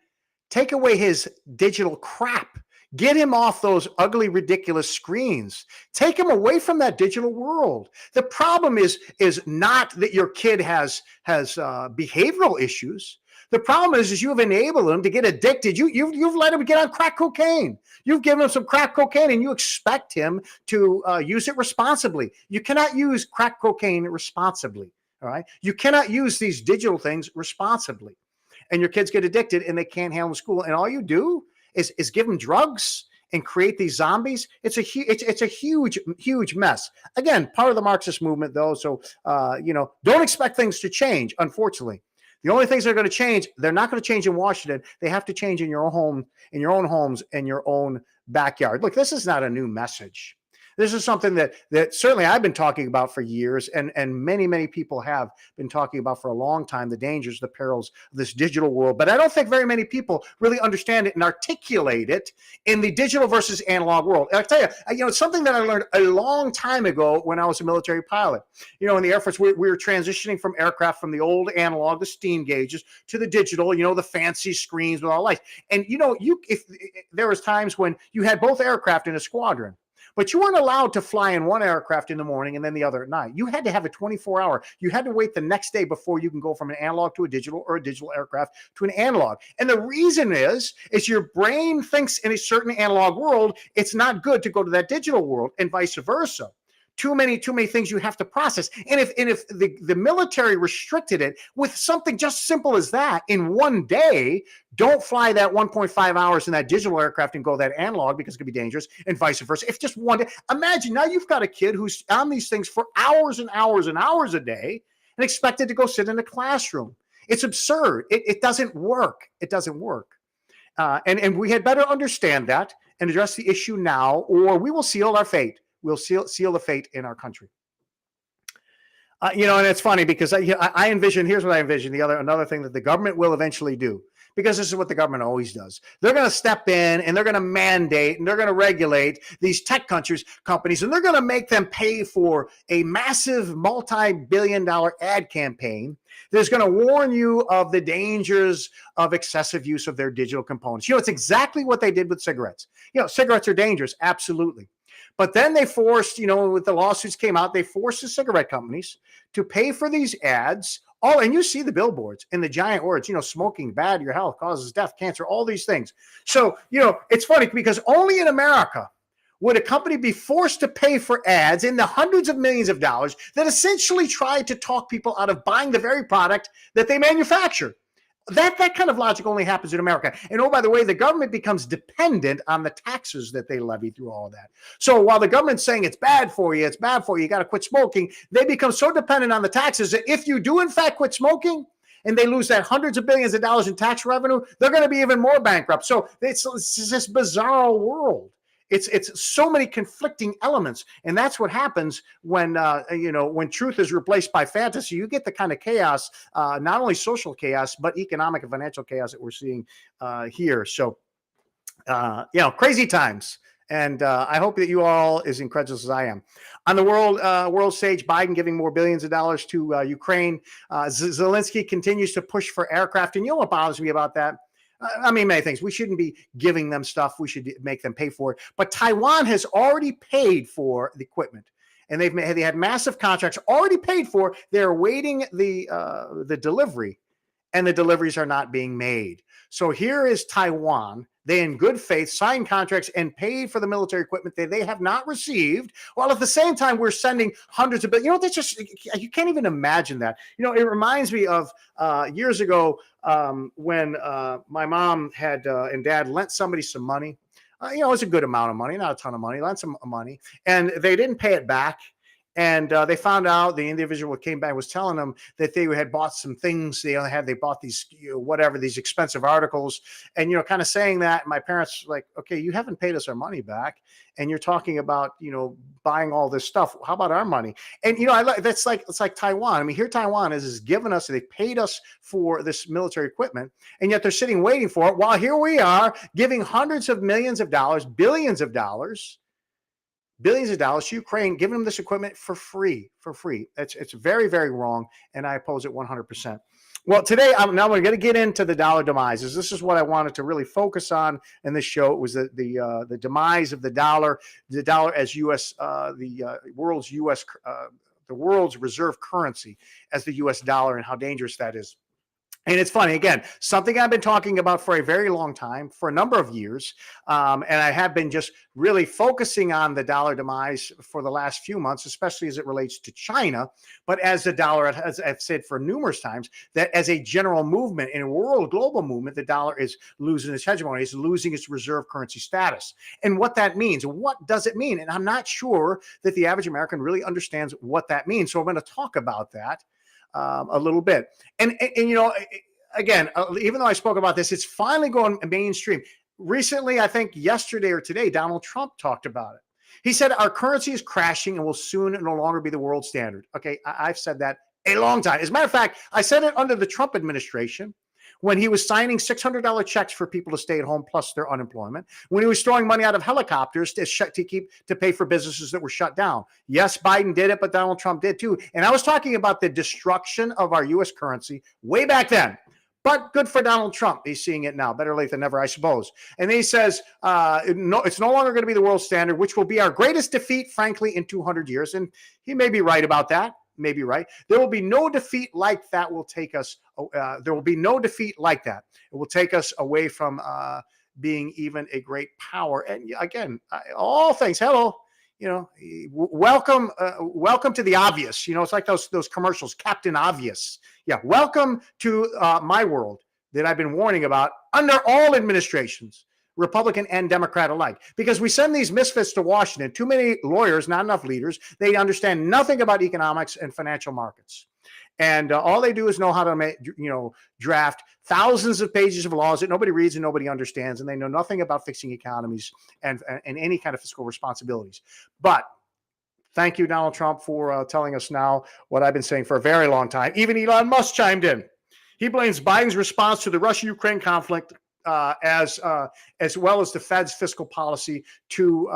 A: take away his digital crap. Get him off those ugly, ridiculous screens. Take him away from that digital world. The problem is not that your kid has behavioral issues. The problem is you have enabled him to get addicted. You've let him get on crack cocaine. You've given him some crack cocaine, and you expect him to use it responsibly. You cannot use crack cocaine responsibly. All right. You cannot use these digital things responsibly. And your kids get addicted, and they can't handle school. And all you do is give them drugs and create these zombies. It's a huge mess. Again, part of the Marxist movement, though. So don't expect things to change. Unfortunately, the only things that are going to change, they're not going to change in Washington. They have to change in your own home, in your own homes, in your own backyard. Look, this is not a new message. This is something that certainly I've been talking about for years, and many people have been talking about for a long time, the dangers, the perils of this digital world. But I don't think very many people really understand it and articulate it in the digital versus analog world. And I'll tell you, it's something that I learned a long time ago when I was a military pilot. In the Air Force, we were transitioning from aircraft from the old analog, the steam gauges, to the digital, the fancy screens with all lights. And, if there was times when you had both aircraft in a squadron, but you weren't allowed to fly in one aircraft in the morning and then the other at night. You had to have a 24-hour. You had to wait the next day before you can go from an analog to a digital, or a digital aircraft to an analog. And the reason is your brain thinks in a certain analog world, it's not good to go to that digital world, and vice versa. Too many things you have to process. And if the military restricted it with something just simple as that, in one day, don't fly that 1.5 hours in that digital aircraft and go that analog, because it could be dangerous, and vice versa. If just one day, imagine now you've got a kid who's on these things for hours and hours and hours a day and expected to go sit in a classroom. It's absurd. It doesn't work. It doesn't work. And we had better understand that and address the issue now, or we will seal our fate. We'll seal the fate in our country. And it's funny because I envision, here's what I envision, another thing that the government will eventually do, because this is what the government always does. They're going to step in and they're going to mandate and they're going to regulate these tech companies, and they're going to make them pay for a massive multi-billion-dollar ad campaign that's going to warn you of the dangers of excessive use of their digital components. It's exactly what they did with cigarettes. Cigarettes are dangerous, absolutely. But then they forced, with the lawsuits came out, they forced the cigarette companies to pay for these ads. And you see the billboards and the giant words, smoking bad to your health, causes death, cancer, all these things. So, it's funny because only in America would a company be forced to pay for ads in the hundreds of millions of dollars that essentially try to talk people out of buying the very product that they manufacture. That kind of logic only happens in America. And by the way, the government becomes dependent on the taxes that they levy through all of that. So while the government's saying it's bad for you, you got to quit smoking, they become so dependent on the taxes that if you do in fact quit smoking and they lose that hundreds of billions of dollars in tax revenue, they're going to be even more bankrupt. So it's this bizarre world. It's so many conflicting elements, and that's what happens when when truth is replaced by fantasy. You get the kind of chaos, not only social chaos but economic and financial chaos that we're seeing here. So, crazy times, and I hope that you are all as incredulous as I am. On the world stage, Biden giving more billions of dollars to Ukraine. Zelensky continues to push for aircraft, and what bothers me about that? Many things. We shouldn't be giving them stuff. We should make them pay for it. But Taiwan has already paid for the equipment, and they had massive contracts already paid for. They're awaiting the delivery, and the deliveries are not being made. So here is Taiwan. They, in good faith, signed contracts and paid for the military equipment that they have not received, while at the same time we're sending hundreds of billions. That's just, you can't even imagine that. It reminds me of years ago when my mom and dad lent somebody some money. It was a good amount of money, not a ton of money, lent some money, and they didn't pay it back. And they found out, the individual came back, was telling them that they had bought some things. They bought these, whatever, these expensive articles, and, kind of saying that. My parents like, okay, you haven't paid us our money back, and you're talking about, buying all this stuff. How about our money? And, it's like Taiwan. I mean, here Taiwan is giving us, they paid us for this military equipment, and yet they're sitting waiting for it. While here we are giving hundreds of millions of dollars, billions of dollars to Ukraine, giving them this equipment for free. It's very, very wrong, and I oppose it 100%. Well, today we're going to get into the dollar demises. This is what I wanted to really focus on in this show. It was the demise of the dollar as the world's reserve currency as the U.S. dollar, and how dangerous that is. And it's funny, again, something I've been talking about for a very long time, for a number of years. And I have been just really focusing on the dollar demise for the last few months, especially as it relates to China. But as the dollar, as I've said for numerous times, that as a general movement, in a world global movement, the dollar is losing its hegemony, it's losing its reserve currency status. And what that means, what does it mean? And I'm not sure that the average American really understands what that means. So I'm going to talk about that a little bit. And again, even though I spoke about this, it's finally going mainstream. Recently, I think yesterday or today, Donald Trump talked about it. He said our currency is crashing and will soon no longer be the world standard. Okay, I've said that a long time. As a matter of fact, I said it under the Trump administration, when he was signing $600 checks for people to stay at home plus their unemployment, when he was throwing money out of helicopters to pay for businesses that were shut down. Yes, Biden did it, but Donald Trump did too. And I was talking about the destruction of our U.S. currency way back then. But good for Donald Trump. He's seeing it now. Better late than never, I suppose. And he says, it's no longer going to be the world standard, which will be our greatest defeat, frankly, in 200 years. And he may be right about that. Maybe right. There will be no defeat like that will take us. There will be no defeat like that. It will take us away from being even a great power. And again, all things. Hello, welcome to the obvious. It's like those commercials, Captain Obvious. Yeah, welcome to my world that I've been warning about under all administrations, Republican and Democrat alike, because we send these misfits to Washington. Too many lawyers, not enough leaders. They understand nothing about economics and financial markets. And all they do is know how to draft thousands of pages of laws that nobody reads and nobody understands. And they know nothing about fixing economies and any kind of fiscal responsibilities. But thank you, Donald Trump, for telling us now what I've been saying for a very long time. Even Elon Musk chimed in. He blames Biden's response to the Russia-Ukraine conflict as well as the Fed's fiscal policy to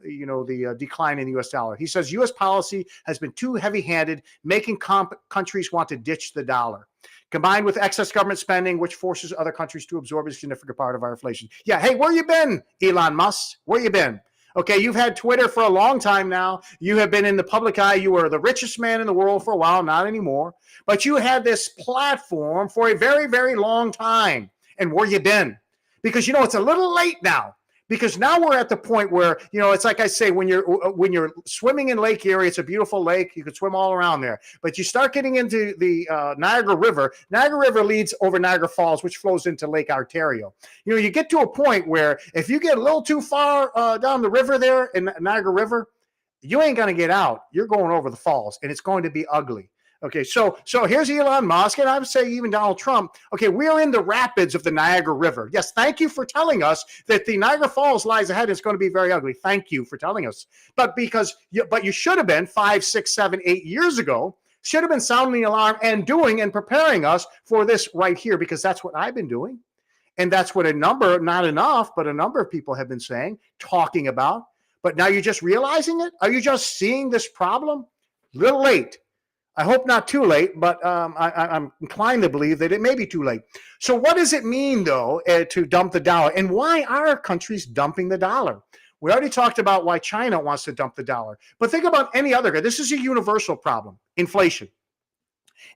A: the decline in the U.S. dollar. He says U.S. policy has been too heavy-handed, making countries want to ditch the dollar, combined with excess government spending, which forces other countries to absorb a significant part of our inflation. Yeah, hey, where you been, Elon Musk? Where you been? Okay, you've had Twitter for a long time now. You have been in the public eye. You were the richest man in the world for a while, not anymore. But you had this platform for a very, very long time. And where you been? Because, it's a little late now. Because now we're at the point where, it's like I say, when you're swimming in Lake Erie, it's a beautiful lake. You can swim all around there. But you start getting into the Niagara River. Niagara River leads over Niagara Falls, which flows into Lake Ontario. You get to a point where if you get a little too far down the river there in Niagara River, you ain't going to get out. You're going over the falls, and it's going to be ugly. Okay, so here's Elon Musk, and I would say even Donald Trump. Okay, we are in the rapids of the Niagara River. Yes, thank you for telling us that the Niagara Falls lies ahead. It's going to be very ugly. Thank you for telling us. But you should have been 5, 6, 7, 8 years ago, should have been sounding the alarm and doing and preparing us for this right here, because that's what I've been doing. And that's what not enough, but a number of people have been saying, talking about. But now you're just realizing it? Are you just seeing this problem? A little late. I hope not too late, but I'm inclined to believe that it may be too late. So what does it mean, though, to dump the dollar? And why are countries dumping the dollar? We already talked about why China wants to dump the dollar. But think about any other guy. This is a universal problem, inflation.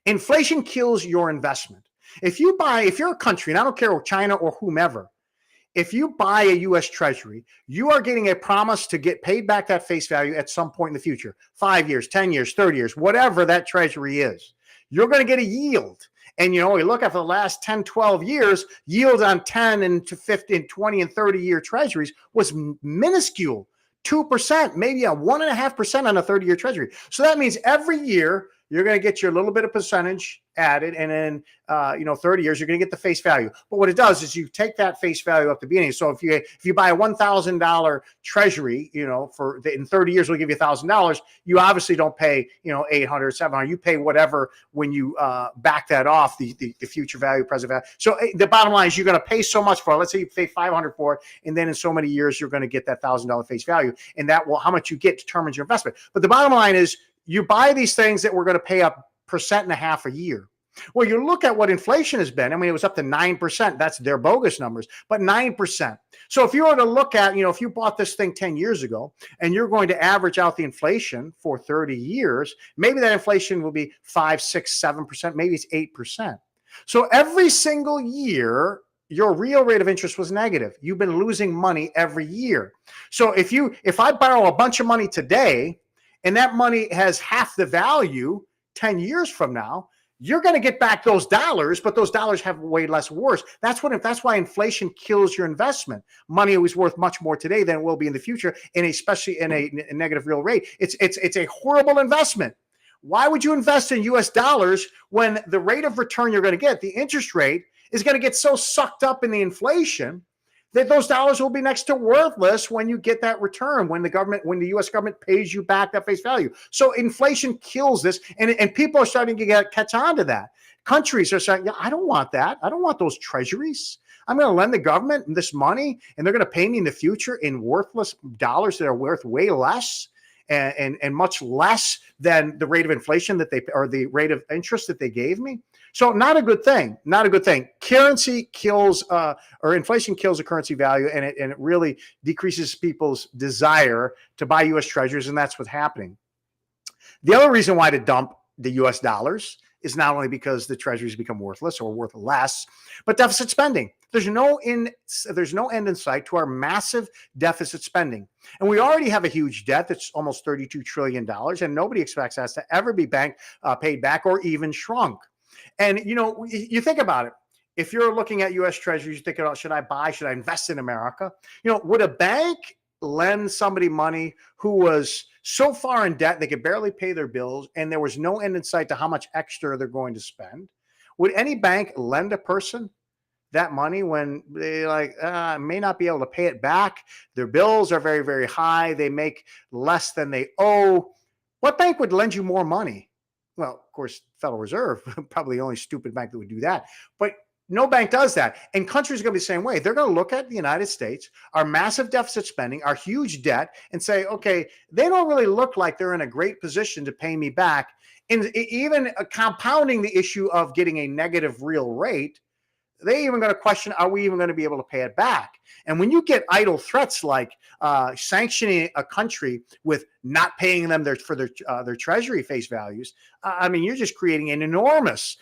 A: Inflation kills your investment. If you're a country, and I don't care China or whomever, if you buy a U.S. Treasury, you are getting a promise to get paid back that face value at some point in the future, 5 years, 10 years, 30 years, whatever that Treasury is. You're going to get a yield. And, we look at the last 10, 12 years, yield on 10 and 15, 20 and 30 year Treasuries was minuscule. 2%, maybe a 1.5% on a 30-year treasury. So that means every year you're going to get your little bit of percentage added, and then 30 years you're going to get the face value. But what it does is you take that face value up the beginning. So if you buy a $1,000 treasury, in 30 years will give you $1,000. You obviously don't pay 800, 700. You pay whatever when you back that off the future value, present value. So the bottom line is you're going to pay so much for it. Let's say you pay 500 for it, and then in so many years you're going to get that $1,000 face value, and that will how much you get determines your investment. But the bottom line is you buy these things that we're going to pay up 1.5% a year. Well, you look at what inflation has been. I mean, it was up to 9%. That's their bogus numbers, but 9%. So if you were to look at, if you bought this thing 10 years ago and you're going to average out the inflation for 30 years, maybe that inflation will be 5, 6, 7%. Maybe it's 8%. So every single year, your real rate of interest was negative. You've been losing money every year. So if I borrow a bunch of money today, and that money has half the value 10 years from now, you're going to get back those dollars, but those dollars have way less worth. That's why inflation kills your investment. Money is worth much more today than it will be in the future, and especially in a negative real rate. It's a horrible investment. Why would you invest in US dollars when the rate of return you're going to get, the interest rate, is going to get so sucked up in the inflation that those dollars will be next to worthless when you get that return, when the U.S. government pays you back that face value. So inflation kills this, and people are starting to catch on to that. Countries are saying, I don't want that. I don't want those treasuries. I'm going to lend the government this money, and they're going to pay me in the future in worthless dollars that are worth way less and much less than the rate of inflation or the rate of interest that they gave me. So not a good thing. Not a good thing. Currency kills or inflation kills the currency value, and it really decreases people's desire to buy U.S. treasuries, and that's what's happening. The other reason why to dump the U.S. dollars is not only because the treasuries become worthless or worth less, but deficit spending. There's no end in sight to our massive deficit spending. And we already have a huge debt that's almost $32 trillion, and nobody expects us to ever be paid back or even shrunk. And, you think about it. If you're looking at U.S. treasuries, you think about, should I invest in America? Would a bank lend somebody money who was so far in debt they could barely pay their bills and there was no end in sight to how much extra they're going to spend? Would any bank lend a person that money when they may not be able to pay it back? Their bills are very, very high. They make less than they owe. What bank would lend you more money? Well, of course, Federal Reserve, probably the only stupid bank that would do that. But no bank does that. And countries are going to be the same way. They're going to look at the United States, our massive deficit spending, our huge debt, and say, okay, they don't really look like they're in a great position to pay me back. And even compounding the issue of getting a negative real rate, they're even going to question, are we even going to be able to pay it back? And when you get idle threats like sanctioning a country with not paying them for their treasury face values, you're just creating an enormous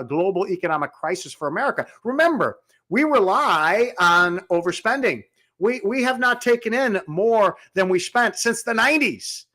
A: global economic crisis for America. Remember, we rely on overspending. We have not taken in more than we spent since the 90s.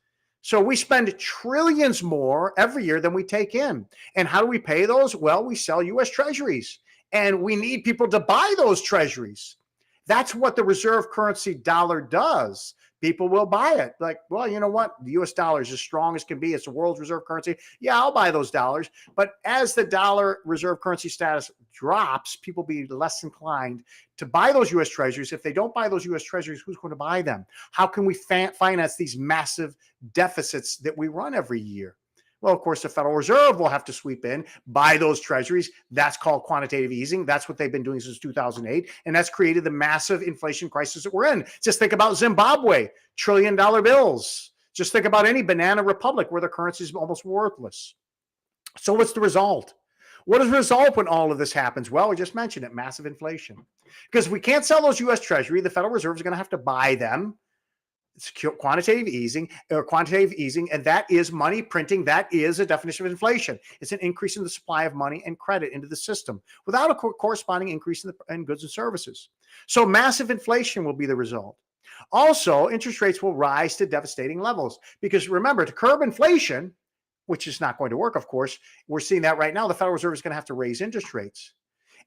A: So we spend trillions more every year than we take in. And how do we pay those? Well, we sell U.S. treasuries, and we need people to buy those treasuries. That's what the reserve currency dollar does. People will buy it. Like, well, you know what? The U.S. dollar is as strong as can be. It's the world's reserve currency. Yeah, I'll buy those dollars. But as the dollar reserve currency status drops, people will be less inclined to buy those U.S. treasuries. If they don't buy those U.S. treasuries, who's going to buy them? How can we finance these massive deficits that we run every year? Well, of course, the Federal Reserve will have to sweep in, buy those treasuries. That's called quantitative easing. That's what they've been doing since 2008. And that's created the massive inflation crisis that we're in. Just think about Zimbabwe, $1 trillion bills. Just think about any banana republic where the currency is almost worthless. So what's the result? What is the result when all of this happens? Well, we just mentioned it, massive inflation. Because if we can't sell those U.S. Treasury, the Federal Reserve is going to have to buy them. It's quantitative easing, and that is money printing. That is a definition of inflation. It's an increase in the supply of money and credit into the system without a corresponding increase in goods and services. So massive inflation will be the result. Also, interest rates will rise to devastating levels because remember, to curb inflation, which is not going to work, of course, we're seeing that right now, the Federal Reserve is going to have to raise interest rates.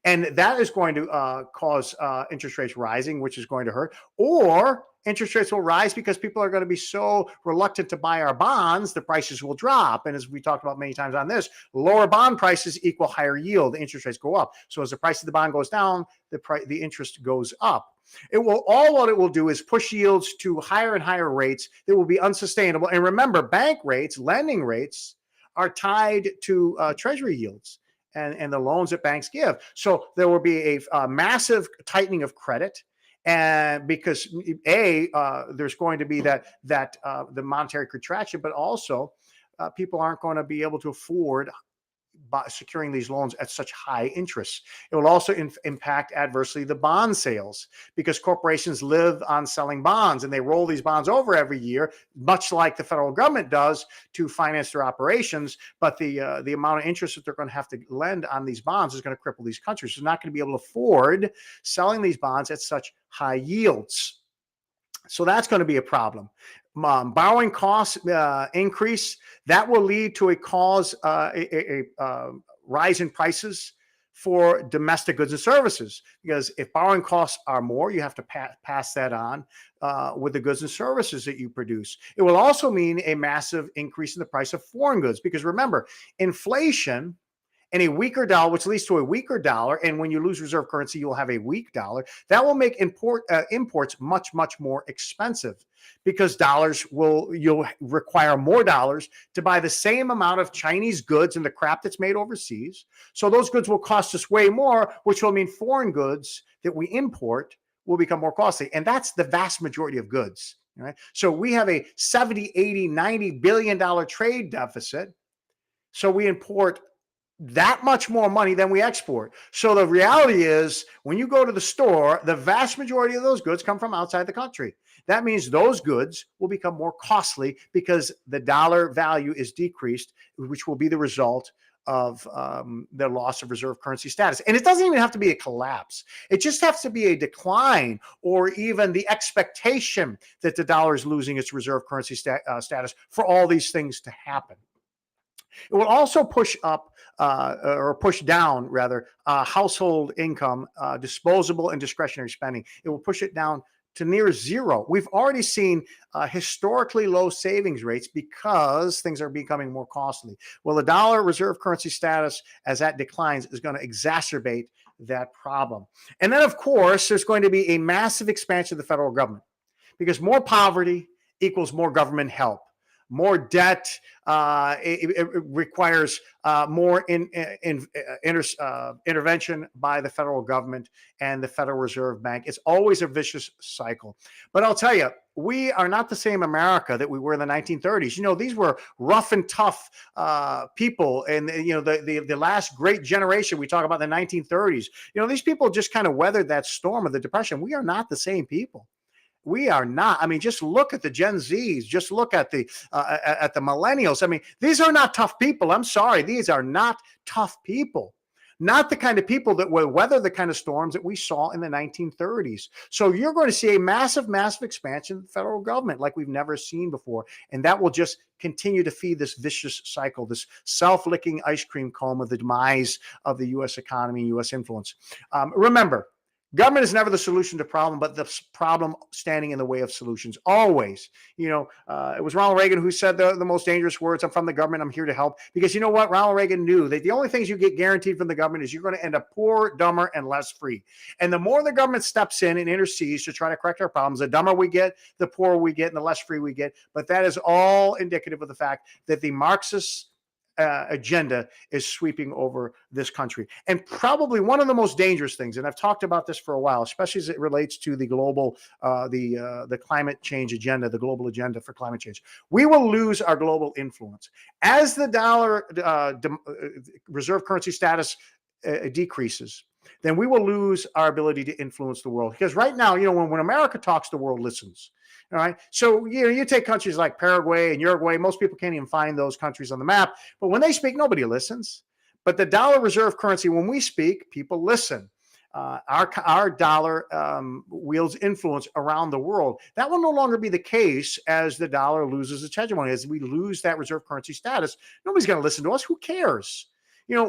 A: And that is going to cause interest rates rising, which is going to hurt. Or interest rates will rise because people are going to be so reluctant to buy our bonds, the prices will drop. And as we talked about many times on this, lower bond prices equal higher yield. The interest rates go up. So as the price of the bond goes down, the interest goes up. What it will do is push yields to higher and higher rates that will be unsustainable. And remember, bank rates, lending rates are tied to treasury yields and the loans that banks give. So there will be a massive tightening of credit. And because there's going to be the monetary contraction, but also people aren't going to be able to afford by securing these loans at such high interest. It will also impact adversely the bond sales because corporations live on selling bonds and they roll these bonds over every year, much like the federal government does to finance their operations. But the amount of interest that they're going to have to lend on these bonds is going to cripple these countries. They're not going to be able to afford selling these bonds at such high yields. So that's going to be a problem. Borrowing costs increase. That will lead to a rise in prices for domestic goods and services. Because if borrowing costs are more, you have to pass that on with the goods and services that you produce. It will also mean a massive increase in the price of foreign goods. Because remember, inflation and a weaker dollar, which leads to a weaker dollar. And when you lose reserve currency, you'll have a weak dollar. That will make imports much, much more expensive because you'll require more dollars to buy the same amount of Chinese goods and the crap that's made overseas. So those goods will cost us way more, which will mean foreign goods that we import will become more costly. And that's the vast majority of goods. Right? So we have a 70, 80, $90 billion trade deficit. So we import that much more money than we export. So the reality is when you go to the store, the vast majority of those goods come from outside the country. That means those goods will become more costly because the dollar value is decreased, which will be the result of the loss of reserve currency status. And it doesn't even have to be a collapse. It just has to be a decline or even the expectation that the dollar is losing its reserve currency status for all these things to happen. It will also push up or push down, rather, household income, disposable and discretionary spending. It will push it down to near zero. We've already seen historically low savings rates because things are becoming more costly. Well, the dollar reserve currency status, as that declines, is going to exacerbate that problem. And then, of course, there's going to be a massive expansion of the federal government because more poverty equals more government help. More debt it requires more intervention by the federal government and the Federal Reserve Bank. It's always a vicious cycle. But I'll tell you, we are not the same America that we were in the 1930s. You know, these were rough and tough people. And, you know, the last great generation, we talk about the 1930s. You know, these people just kind of weathered that storm of the Depression. We are not the same people. We are not. I mean, just look at the Gen Zs. Just look at the millennials. I mean, these are not tough people. I'm sorry. These are not tough people. Not the kind of people that will weather the kind of storms that we saw in the 1930s. So you're going to see a massive, massive expansion of the federal government like we've never seen before. And that will just continue to feed this vicious cycle, this self-licking ice cream cone of the demise of the U.S. economy and U.S. influence. Remember, government is never the solution to problem, but the problem standing in the way of solutions. Always. You know, it was Ronald Reagan who said the most dangerous words, I'm from the government, I'm here to help. Because you know what? Ronald Reagan knew that the only things you get guaranteed from the government is you're going to end up poorer, dumber, and less free. And the more the government steps in and intercedes to try to correct our problems, the dumber we get, the poorer we get, and the less free we get. But that is all indicative of the fact that the Marxist agenda is sweeping over this country. And probably one of the most dangerous things, and I've talked about this for a while, especially as it relates to the global, the climate change agenda, the global agenda for climate change. We will lose our global influence. As the dollar reserve currency status decreases, then we will lose our ability to influence the world. Because right now, you know, when America talks, the world listens. All right. So, you know, you take countries like Paraguay and Uruguay, most people can't even find those countries on the map. But when they speak, nobody listens. But the dollar reserve currency, when we speak, people listen. Our dollar wields influence around the world. That will no longer be the case as the dollar loses its hegemony. As we lose that reserve currency status, nobody's going to listen to us. Who cares?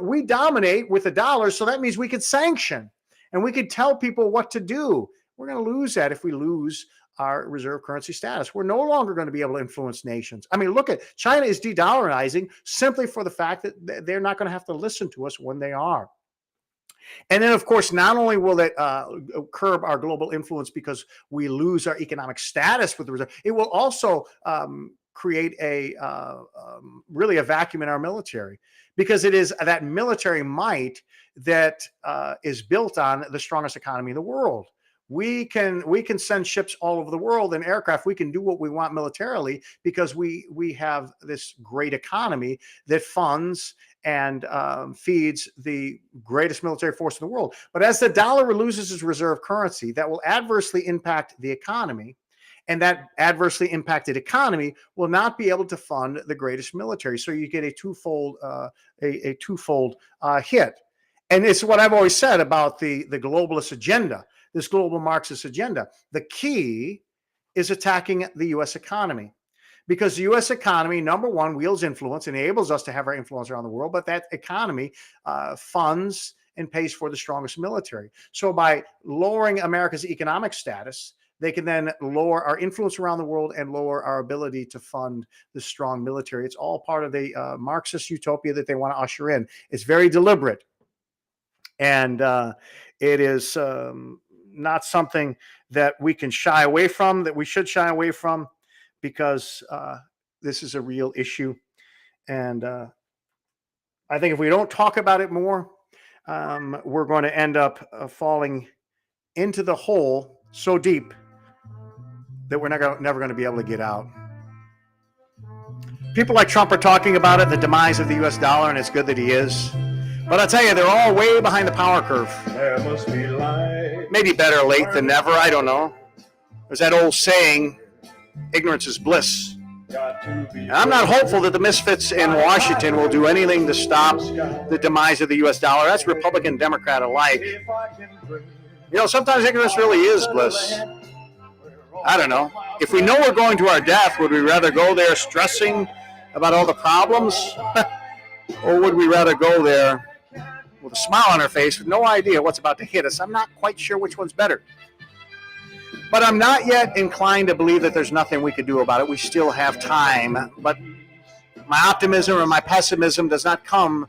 A: we dominate with the dollar, so that means we could sanction and we could tell people what to do. We're going to lose that if we lose our reserve currency status. We're no longer going to be able to influence nations. I mean, look at China is de-dollarizing simply for the fact that they're not going to have to listen to us when they are. And then, of course, not only will it curb our global influence because we lose our economic status with the reserve, it will also create really a vacuum in our military, because it is that military might that is built on the strongest economy in the world. We can send ships all over the world and aircraft. We can do what we want militarily because we have this great economy that funds and feeds the greatest military force in the world. But as the dollar loses its reserve currency, that will adversely impact the economy. And that adversely impacted economy will not be able to fund the greatest military. So you get a twofold hit. And it's what I've always said about the globalist agenda, this global Marxist agenda. The key is attacking the U.S. economy, because the U.S. economy, number one, wields influence, enables us to have our influence around the world, but that economy funds and pays for the strongest military. So by lowering America's economic status, they can then lower our influence around the world and lower our ability to fund the strong military. It's all part of the Marxist utopia that they want to usher in. It's very deliberate. And it is not something that we can shy away from, that we should shy away from, because this is a real issue. And I think if we don't talk about it more, we're going to end up falling into the hole so deep that we're never going to be able to get out. People like Trump are talking about it, the demise of the U.S. dollar, and it's good that he is. But I'll tell you, they're all way behind the power curve. There must be light. Maybe better late than never. I don't know. There's that old saying, ignorance is bliss. And I'm not hopeful that the misfits in Washington will do anything to stop the demise of the U.S. dollar. That's Republican, Democrat alike. Sometimes ignorance really is bliss. I don't know. If we know we're going to our death, would we rather go there stressing about all the problems? Or would we rather go there with a smile on our face with no idea what's about to hit us? I'm not quite sure which one's better. But I'm not yet inclined to believe that there's nothing we could do about it. We still have time. But my optimism or my pessimism does not come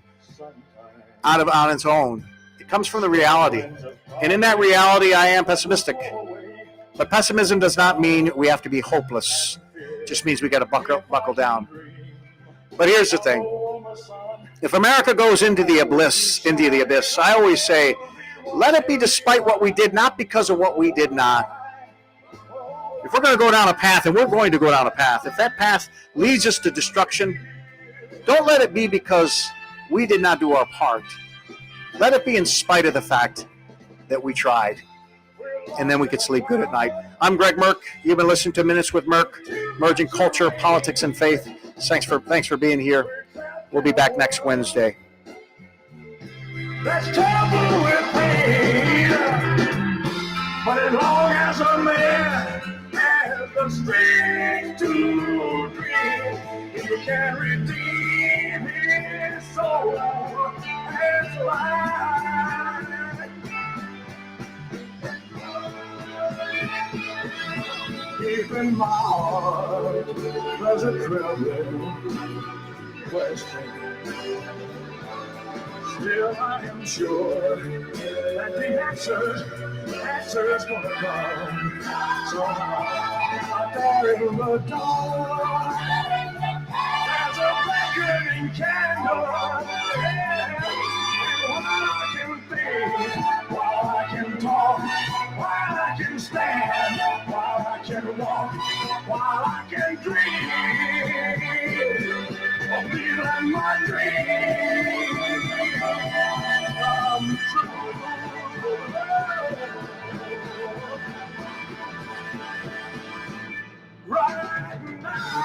A: on its own. It comes from the reality. And in that reality, I am pessimistic. But pessimism does not mean we have to be hopeless. It just means we got to buckle down. But here's the thing. If America goes into the abyss, I always say, let it be despite what we did, not because of what we did not. If we're going to go down a path, and we're going to go down a path, if that path leads us to destruction, don't let it be because we did not do our part. Let it be in spite of the fact that we tried. And then we could sleep good at night. I'm Greg Merk. You've been listening to Minutes with Merk, merging culture, politics, and faith. Thanks for being here. We'll be back next Wednesday. Let's trouble with pain, but as long as a man has the strength to dream, he can redeem his soul and life. Deep in my heart, there's a trembling question. Still, I am sure that the answer's gonna come. So out there in the dark, there's a flickering candle. While I can think, while I can talk, while I can stand, while I can walk, while I can dream, I'll be like my dream come true. Right now.